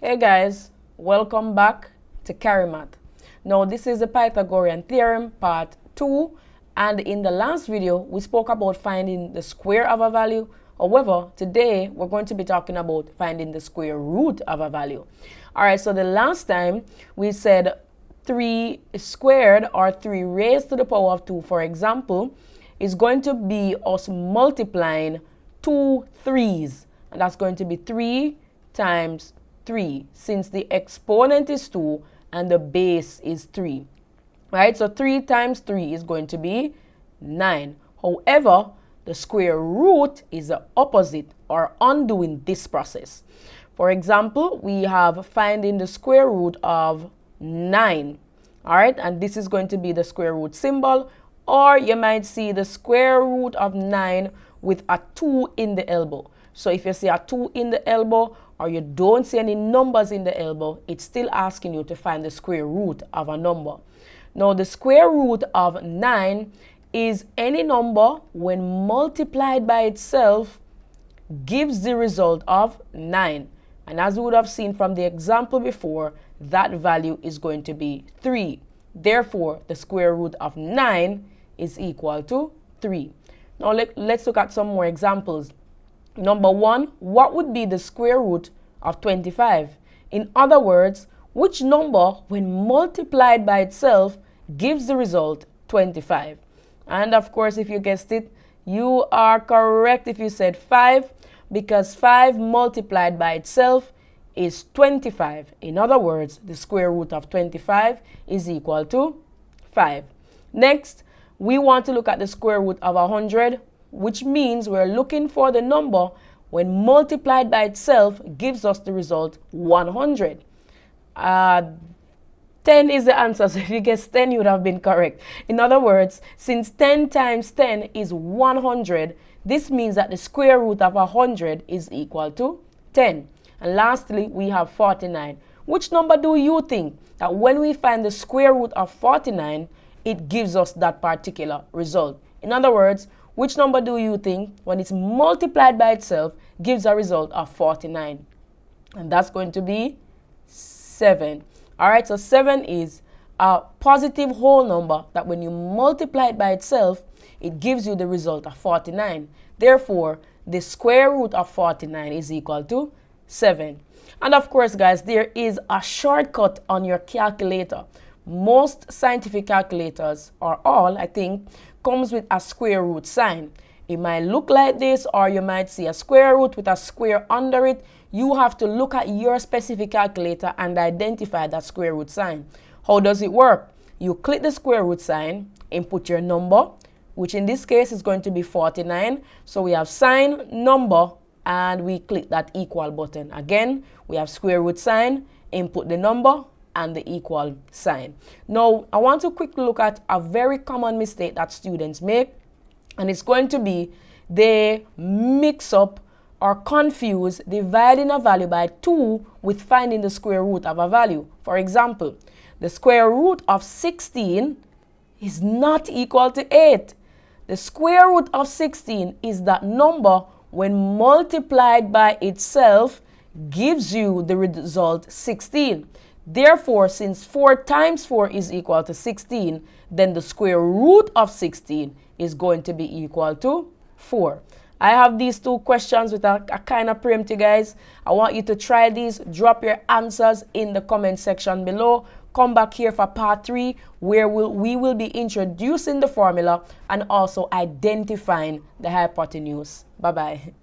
Hey guys, welcome back to Cari-math. Now this is the Pythagorean Theorem part 2, and in the last video we spoke about finding the square of a value. However, today we're going to be talking about finding the square root of a value. Alright, so the last time we said 3 squared or 3 raised to the power of 2, for example, is going to be us multiplying 2 3's, and that's going to be 3 times 3, since the exponent is 2 and the base is 3. Right? So 3 times 3 is going to be 9. However, the square root is the opposite or undoing this process. For example, we have finding the square root of 9. All right, and this is going to be the square root symbol, or you might see the square root of 9 with a 2 in the elbow. So if you see a 2 in the elbow, or you don't see any numbers in the elbow, it's still asking you to find the square root of a number. Now, the square root of 9 is any number when multiplied by itself gives the result of 9. And as we would have seen from the example before, that value is going to be 3. Therefore, the square root of 9 is equal to 3. Now, let's look at some more examples. Number 1, what would be the square root of 25? In other words, which number, when multiplied by itself, gives the result 25? And of course, if you guessed it, you are correct if you said 5, because 5 multiplied by itself is 25. In other words, the square root of 25 is equal to 5. Next, we want to look at the square root of 100, which means we're looking for the number when multiplied by itself gives us the result 100. 10 is the answer, so if you guess 10, you would have been correct. In other words, since 10 times 10 is 100, this means that the square root of 100 is equal to 10. And lastly, we have 49. Which number do you think that when we find the square root of 49, it gives us that particular result? In other words, which number do you think, when it's multiplied by itself, gives a result of 49? And that's going to be 7. All right, so 7 is a positive whole number that when you multiply it by itself, it gives you the result of 49. Therefore, the square root of 49 is equal to 7. And of course, guys, there is a shortcut on your calculator. Most scientific calculators, or all, I think, comes with a square root sign. It might look like this, or you might see a square root with a square under it. You have to look at your specific calculator and identify that square root sign. How does it work? You click the square root sign, input your number, which in this case is going to be 49. So we have sign, number, and we click that equal button. Again, we have square root sign, input the number, and the equal sign. Now, I want to quickly look at a very common mistake that students make, and it's going to be they mix up or confuse dividing a value by 2 with finding the square root of a value. For example, the square root of 16 is not equal to 8. The square root of 16 is that number when multiplied by itself gives you the result 16. Therefore, since 4 times 4 is equal to 16, then the square root of 16 is going to be equal to 4. I have these 2 questions with a kind of preempt, guys. I want you to try these. Drop your answers in the comment section below. Come back here for part 3, where we will be introducing the formula and also identifying the hypotenuse. Bye-bye.